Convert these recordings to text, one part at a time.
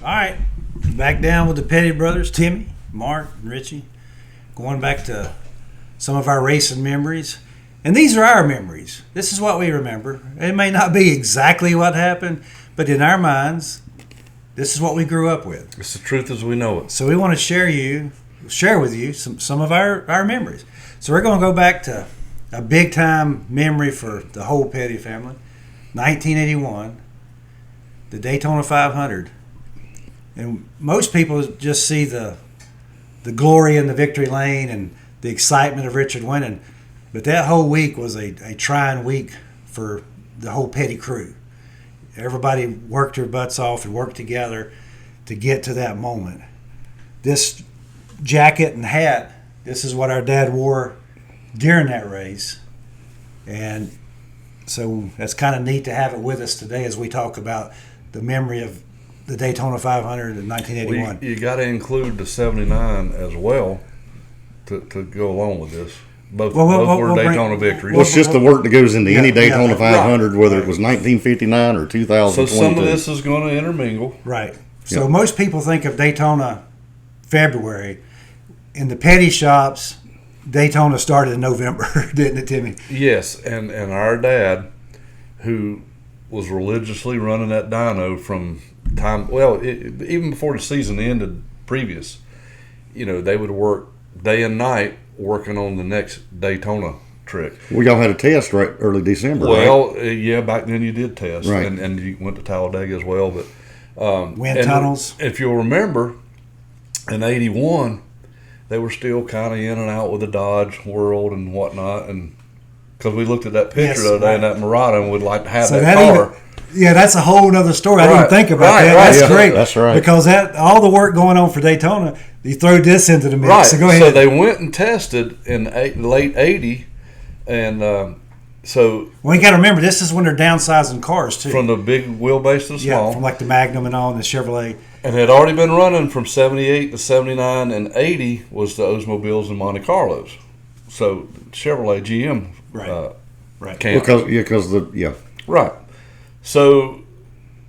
All right, back down with the Petty brothers, Timmy, Mark, and Richie, going back to some of our racing memories. And these are our memories. This is what we remember. It may not be exactly what happened, but in our minds, this is what we grew up with. It's the truth as we know it. So we want to share with you some of our memories. So we're going to go back to a big time memory for the whole Petty family. 1981, the Daytona 500. And most people just see the glory in the victory lane and the excitement of Richard winning. But that whole week was a trying week for the whole Petty crew. Everybody worked their butts off and worked together to get to that moment. This jacket and hat, this is what our dad wore during that race. And so that's kind of neat to have it with us today as we talk about the memory of the Daytona 500 in 1981. Well, you got to include the 79 as well to go along with this. Both were Daytona victories. Well, it's just the work that goes into any Daytona 500, whether it was 1959 or 2022. So some of this is going to intermingle. Right. So most people think of Daytona February. In the Petty shops, Daytona started in November, didn't it, Timmy? Yes, and our dad, who was religiously running that dyno from time, even before the season ended previous, they would work day and night working on the next Daytona trick. Well, y'all had a test right early December, right? Back then you did test, right. and you went to Talladega as well. But wind tunnels. If you'll remember, in 81, they were still kind of in and out with the Dodge world and whatnot, and because we looked at that picture the other day in that Murata, and we'd like to have that car. That's a whole other story. Right. I didn't think about that. Right. That's great. That's right. Because all the work going on for Daytona, you throw this into the mix. Right. So go ahead. So they went and tested in late 80, and so... Well, you got to remember, this is when they're downsizing cars, too. From the big wheelbase to the small. Yeah, from like the Magnum and all, and the Chevrolet. And it had already been running from 78 to 79, and 80 was the Oldsmobiles and Monte Carlos. So Chevrolet GM camp. Right. So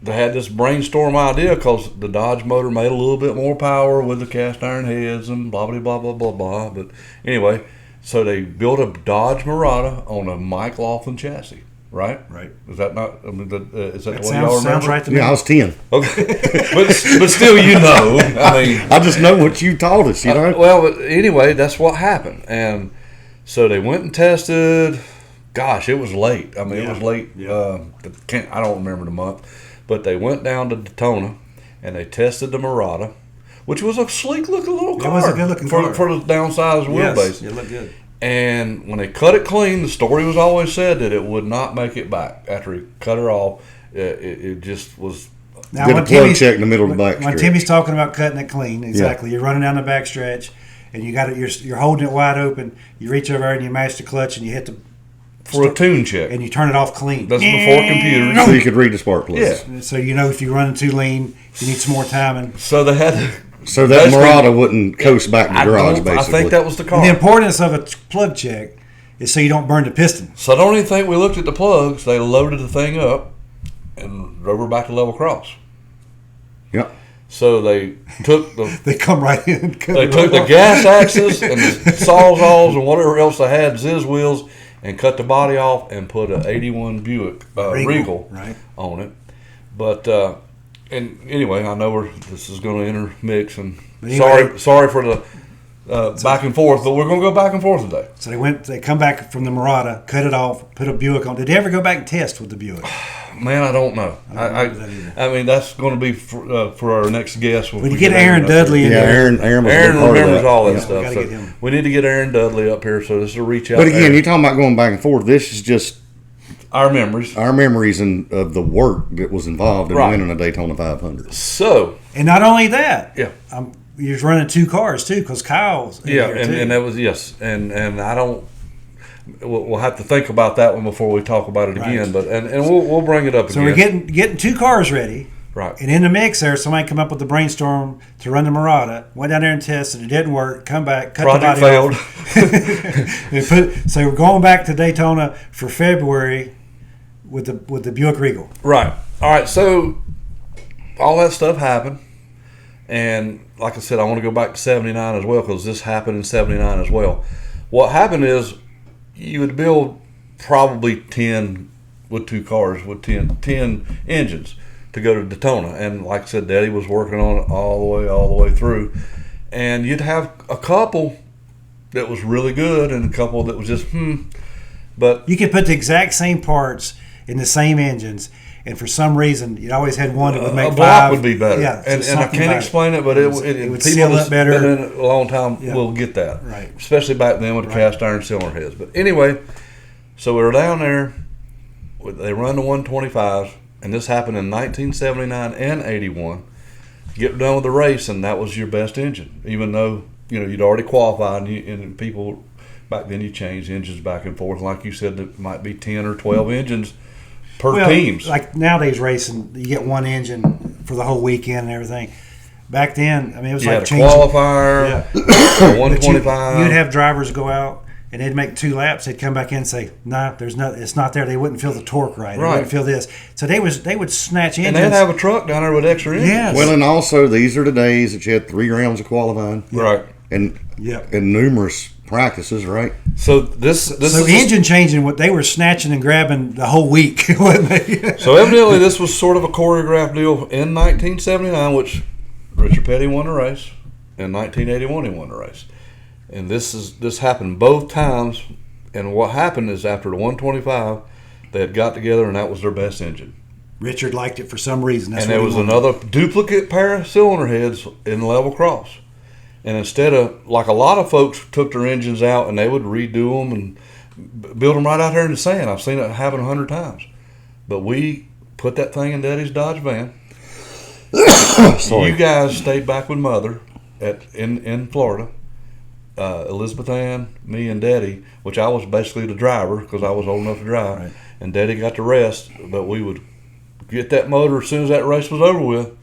they had this brainstorm idea because the Dodge motor made a little bit more power with the cast iron heads and blah, blah, blah, blah, blah, blah. But anyway, so they built a Dodge Murata on a Mike Laughlin chassis, right? Right. Is that not, is that the way y'all remember? Sounds right to me. Yeah, I was 10. Okay. but still, I just know what you taught us, Well, anyway, that's what happened. And so they went and tested. Gosh, it was late. It was late. Yeah. I don't remember the month. But they went down to Daytona, and they tested the Murata, which was a sleek-looking little car. It was a good-looking car. For the downsized wheelbase. Yes, it looked good. And when they cut it clean, the story was always said that it would not make it back. After he cut her off, it just was... Now, did a plug check in the middle of the back When Timmy's talking about cutting it clean, exactly. You're running down the back stretch, and you're holding it wide open. You reach over and you mash the clutch, and you hit the... For a tune check. And you turn it off clean. That's before computers. So you could read the spark plugs. Yeah. So if you're running too lean, you need some more timing. So they had... So that Murata wouldn't coast back to the garage, basically. I think that was the car. And the importance of a plug check is so you don't burn the piston. So I don't even think we looked at the plugs. They loaded the thing up and drove her back to level cross. Yep. So they took the... They come right in. They took the gas axles and the sawzalls and whatever else they had, Ziz wheels, and cut the body off and put an 81 Buick Regal on it. But and anyway, I know this is going to intermix, and sorry for the back and forth, but we're going to go back and forth today. So they come back from the Murata, cut it off, put a Buick on. Did they ever go back and test with the Buick? Man, I don't know. I mean, that's going to be for our next guest. When you get Aaron Dudley in there. Aaron remembers all that stuff. So we need to get Aaron Dudley up here, so this is a reach out. But again, you're talking about going back and forth. This is just our memories. Of the work that was involved in winning a Daytona 500. So, and not only that, you're running two cars too, because Kyle's in here too. And that was and I don't. We'll have to think about that one before we talk about it again. But and we'll bring it up again. So we're getting two cars ready. Right. And in the mix there, somebody come up with the brainstorm to run the Murata. Went down there and tested. It didn't work. Come back. Cut Project the body off. So we're going back to Daytona for February with the Buick Regal. Right. All right. So all that stuff happened. And like I said, I want to go back to 79 as well because this happened in 79 as well. What happened is you would build probably 10 with 2 cars with 10 engines to go to Daytona. And like I said, Daddy was working on it all the way through. And you'd have a couple that was really good and a couple that was just But you could put the exact same parts in the same engines, and for some reason, you always had one that would make a block 5. would be better. Yeah, and I can't explain it, but it would seal people up better. Been in it a long time will get that, right? Especially back then with the cast iron cylinder heads. But anyway, so we were down there. They run the 125s, and this happened in 1979 and 81. Get done with the race, and that was your best engine, even though you'd already qualified, and people back then you changed engines back and forth. Like you said, it might be 10 or 12 engines per teams. Like nowadays racing, you get one engine for the whole weekend and everything. Back then, I mean, it was like changing. Qualifier, 125. You'd have drivers go out and they'd make 2 laps. They'd come back in and say, "No, it's not there." They wouldn't feel the torque right. They wouldn't feel this. So they would snatch engines. And they'd have a truck down there with extra engines. Yes. Well, and also these are the days that you had 3 rounds of qualifying, right? And numerous practices, right? So this is engine changing. What they were snatching and grabbing the whole week, wasn't they? So evidently, this was sort of a choreographed deal in 1979, which Richard Petty won the race. In 1981, he won the race, and this happened both times. And what happened is after the 125, they had got together, and that was their best engine. Richard liked it for some reason. And there was another duplicate pair of cylinder heads in level cross. And instead of, like a lot of folks took their engines out and they would redo them and build them right out there in the sand. I've seen it happen 100 times. But we put that thing in Daddy's Dodge van. You guys stayed back with Mother in Florida. Elizabeth Ann, me, and Daddy, which I was basically the driver because I was old enough to drive. Right. And Daddy got the rest. But we would get that motor as soon as that race was over with.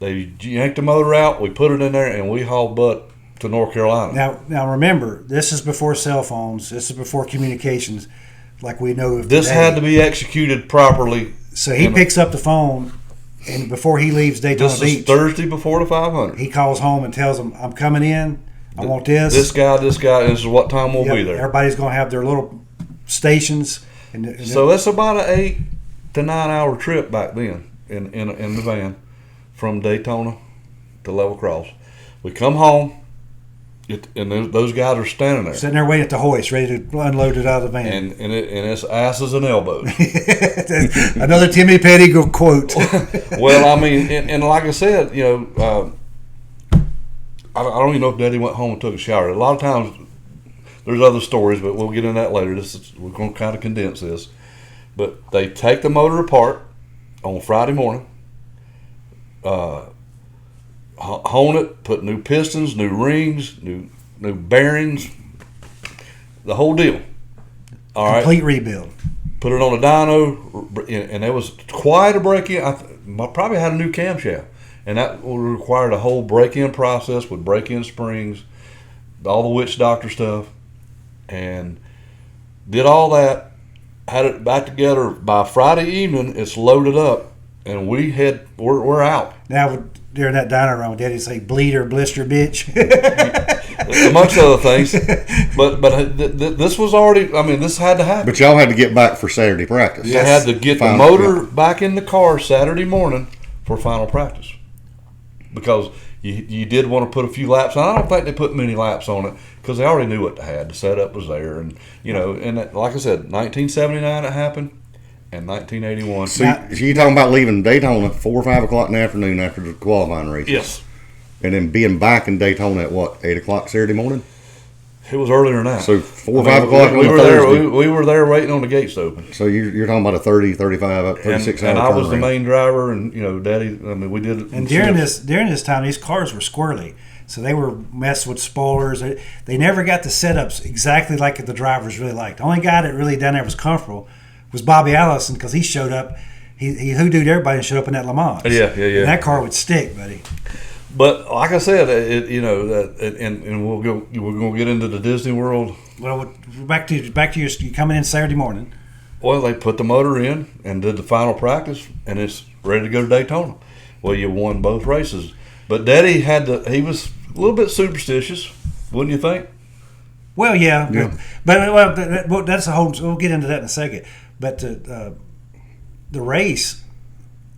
They yanked the motor out, we put it in there, and we hauled butt to North Carolina. Now remember, this is before cell phones. This is before communications like we know of This today. had to be executed properly. So he picks up the phone, and before he leaves Daytona Beach. This is Thursday before the 500. He calls home and tells them, "I'm coming in. I want this. This guy, and this is what time we'll be there." Everybody's going to have their little stations. So that's about an 8 to 9 hour trip back then in the van. From Daytona to Level Cross. We come home, and those guys are standing there. Sitting there waiting at the hoist, ready to unload it out of the van. And it's asses and elbows. Another Timmy Petty quote. Well, I mean, and like I said, I don't even know if Daddy went home and took a shower. A lot of times, there's other stories, but we'll get into that later. We're going to kind of condense this. But they take the motor apart on Friday morning. Hone it, put new pistons, new rings, new bearings, the whole deal. Complete rebuild. Put it on a dyno, and it was quite a break-in. I probably had a new camshaft, and that required a whole break-in process with break-in springs, all the witch doctor stuff, and did all that. Had it back together by Friday evening. It's loaded up. And we're out. Now, during that diner run, Daddy say, "Bleed or blister, bitch." Amongst other things. But this was already, I mean, this had to happen. But y'all had to get back for Saturday practice. You had to get the motor back in the car Saturday morning for final practice. Because you did want to put a few laps on. I don't think they put many laps on it because they already knew what they had. The setup was there. And, and like I said, 1979 it happened. In 1981. So you're talking about leaving Daytona 4 or 5 o'clock in the afternoon after the qualifying race? Yes. And then being back in Daytona at what, 8 o'clock Saturday morning? It was earlier than that. So 4 or 5 o'clock we were there. We were there waiting on the gates to open. So you're talking about a 30, 35, 36 hour. And I was the main driver, and Daddy. I mean, we did. And during this time, these cars were squirrely. So they were messed with spoilers. They never got the setups exactly like the drivers really liked. The only guy that really down there was comfortable was Bobby Allison because he showed up. He hoodooed everybody and showed up in that Le Mans. Yeah. And that car would stick, buddy. But like I said, and we're going to get into the Disney World. Well, back to you coming in Saturday morning. Well, they put the motor in and did the final practice, and it's ready to go to Daytona. Well, you won both races. But Daddy he was a little bit superstitious, wouldn't you think? Well, yeah. But that's a whole. We'll get into that in a second. But the race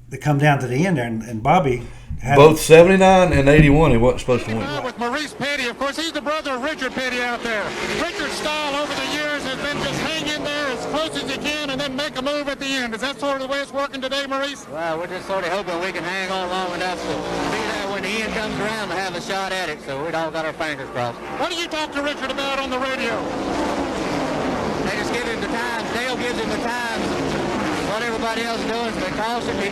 that come down to the end there, and Bobby had both 79 and 81, he wasn't supposed to win. With Maurice Petty, of course, he's the brother of Richard Petty out there. Richard's style over the years has been just hang in there as close as you can and then make a move at the end. Is that sort of the way it's working today, Maurice? Well, we're just sort of hoping we can hang on long enough to be there when the end comes around to have a shot at it, so we'd all got our fingers crossed. What do you talk to Richard about on the radio? They just give him the times. Dale gives him the times. What everybody else is doing is the caution. He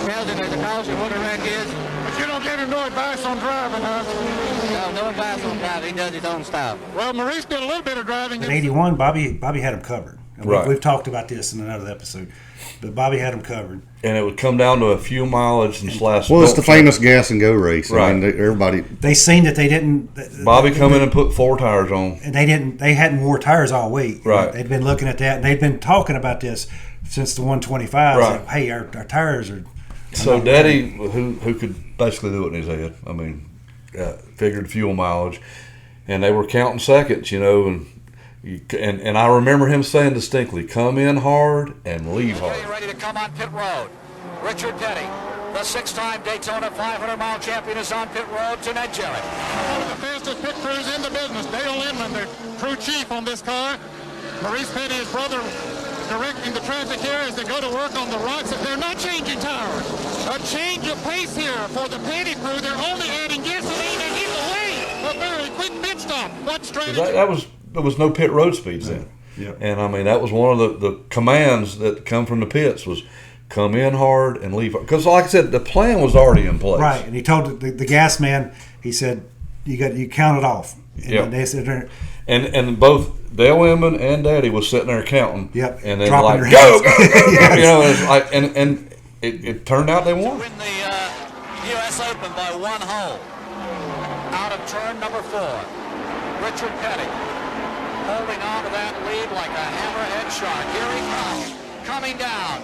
tells him there's a caution what the wreck is. But you don't give him no advice on driving, huh? No advice on driving. He does his own style. Well, Maurice did a little bit of driving. In 81, Bobby had him covered. Right. We've talked about this in another episode, but Bobby had him covered. And it would come down to a few mileage and slash. Well, it's the famous gas and go race. Right. I mean, everybody. They seen that they didn't. Bobby come in and put 4 tires on, and they didn't. They hadn't wore tires all week. Right. They'd been looking at that, and they'd been talking about this since the 125. Right. Like, hey, our tires are. So Daddy, who could basically do it in his head. I mean, figured fuel mileage, and they were counting seconds, and I remember him saying distinctly, "Come in hard and leave hard." Ready to come on pit road. Richard Petty, the 6-time Daytona 500-mile champion, is on pit road to Ned Jarrett. One of the fastest pit crews in the business. Dale Inman, the crew chief on this car. Maurice Petty, his brother, directing the traffic here as they go to work on the rocks. They're not changing tires. A change of pace here for the Petty crew. They're only adding gasoline and he's away. A very quick pit stop. What strategy? There was no pit road speeds then. Yeah. And I mean, that was one of the commands that come from the pits was come in hard and leave hard. Because like I said, the plan was already in place. Right, and he told the gas man, he said, you count it off. And Yep. they said, and both Dale Inman and Daddy was sitting there counting. Yep. And then Dropping like, their go, hands. go, go. Yes. It's like, and it turned out they won. Win the U.S. Open by 1 hole. Out of turn number 4, Richard Petty holding on to that lead like a hammerhead shark. Here he comes, coming down,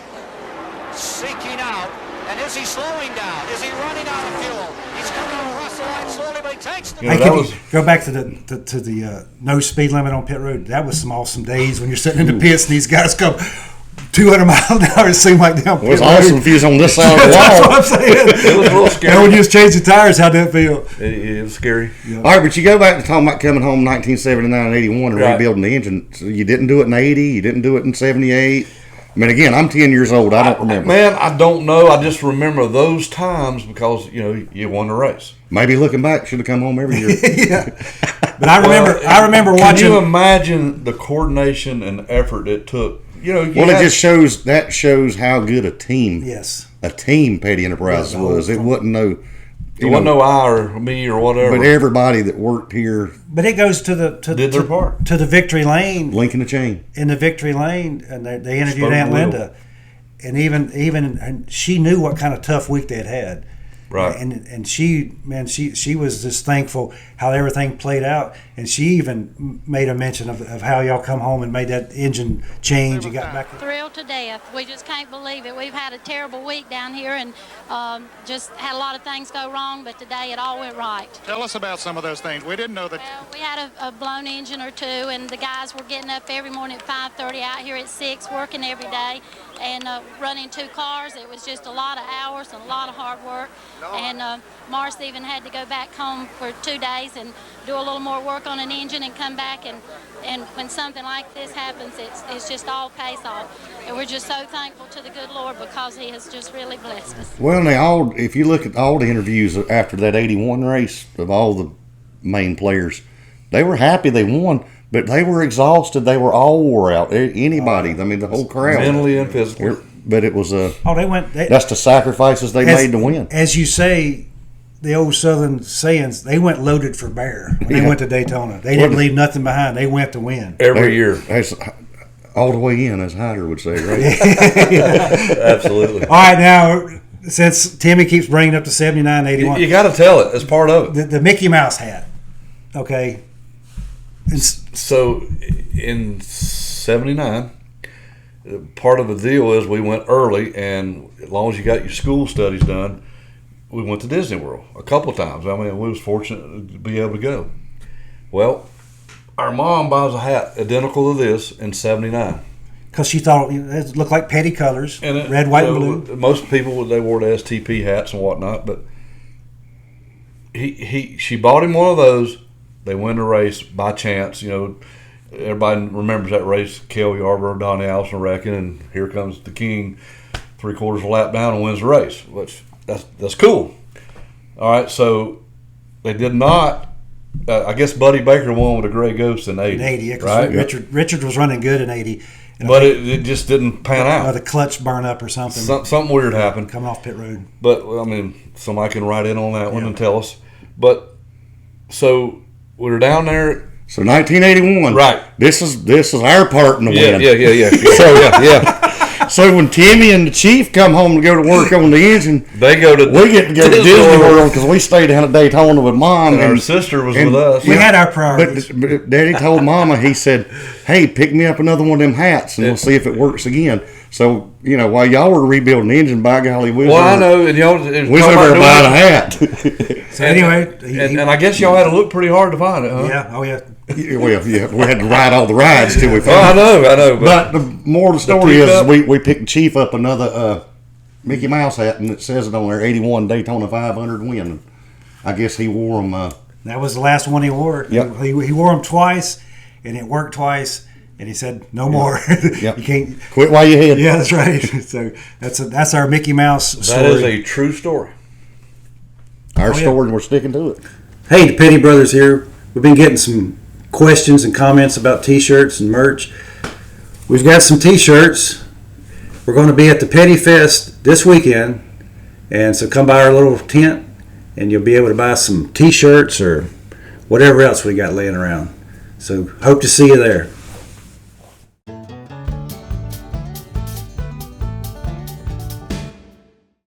seeking out. And is he slowing down? Is he running out of fuel? He's coming across the line slowly, but he takes the. Hey, can you go back to the no speed limit on pit road? That was some awesome days when you're sitting in the pits and these guys come 200 miles an hour. It seemed like down pit road. It was awesome if you was on this side of the That's wall. what I'm saying. It was a little scary. And when you was changing tires, how'd that feel? It was scary. Yeah. All right, but you go back to talking about coming home in 1979 and 81 and Right. rebuilding the engine. So you didn't do it in 80. You didn't do it in 78. I mean, again, I'm 10 years old. I don't remember. Man, I don't know. I just remember those times because, you won the race. Maybe looking back, should have come home every year. Yeah. But I remember watching. Can you imagine the coordination and effort it took? It just shows how good a team. Yes. A team Petty Enterprises was. It wasn't no. It wasn't no I or me or whatever. But everybody that worked here But it goes to did their part. to the victory lane. linking the chain. In the victory lane, and they interviewed Spoke Aunt the wheel. Linda, and even and she knew what kind of tough week they had had. Right. And she was just thankful how everything played out, and she even made a mention of how y'all come home and made that engine change and got back. Thrilled to death. We just can't believe it. We've had a terrible week down here and just had a lot of things go wrong, but today it all went right. Tell us about some of those things. We didn't know that. Well, we had a blown engine or two, and the guys were getting up every morning at 5:30, out here at 6, working every day, and running 2 cars. It was just a lot of hours and a lot of hard work. And Morris even had to go back home for 2 days and do a little more work on an engine and come back. And when something like this happens, it's just all pays off. And we're just so thankful to the good Lord because He has just really blessed us. Well, if you look at all the interviews after that 81 race of all the main players, they were happy they won, but they were exhausted. They were all wore out. Anybody, I mean, the whole crowd. Mentally and physically. But it was that's the sacrifices they made to win. As you say, the old Southern sayings, they went loaded for bear when they went to Daytona. They didn't leave nothing behind. They went to win. Every year. That's all the way in, as Hyder would say, right? Absolutely. All right, now, since Timmy keeps bringing up the 79, 81. You got to tell it. It's part of it. The Mickey Mouse hat, okay? So, in 79, part of the deal is we went early, and as long as you got your school studies done, we went to Disney World a couple times. I mean, we was fortunate to be able to go. Well, our mom buys a hat identical to this in '79. Because she thought it looked like petty colors, and red, white, and blue. Most people, they wore the STP hats and whatnot, but she bought him one of those. They win the race by chance. Everybody remembers that race. Cale Yarborough, Donnie Allison wrecking, and here comes the king, 3/4 of a lap down and wins the race. Which that's cool. All right, so they did not. I guess Buddy Baker won with a Gray Ghost in '80. In '80, yeah, right? Richard was running good in '80. But it just didn't pan out. The clutch burned up or something. Something weird happened. Coming off pit road. But, I mean, somebody can write in on that one and tell us. But, so, we were down there. So, 1981. Right. This is our part in the win. Yeah. So, so, when Timmy and the Chief come home to go to work on the engine, we get to go to Disney World because we stayed down at Daytona with Mom. And our sister was with us. We had our priorities. But Daddy told Mama, he said, hey, pick me up another one of them hats and we'll see if it works again. So, while y'all were rebuilding the engine, by golly, we was I know. And y'all we was over there buying a hat. So anyway. And I guess y'all had to look pretty hard to find it, huh? Yeah. Oh, yeah. Well, yeah, we had to ride all the rides till we found it. I know. But the moral of the story is we picked Chief up another Mickey Mouse hat, and it says it on there, 81 Daytona 500 win. I guess he wore them. That was the last one he wore. Yep. He wore them twice, and it worked twice. And he said, "No more. Yep. You can't quit while you're ahead." Yeah, that's right. So that's our Mickey Mouse story. That is a true story. Our story, and we're sticking to it. Hey, the Petty Brothers here. We've been getting some questions and comments about T-shirts and merch. We've got some T-shirts. We're going to be at the Petty Fest this weekend, and so come by our little tent, and you'll be able to buy some T-shirts or whatever else we got laying around. So hope to see you there.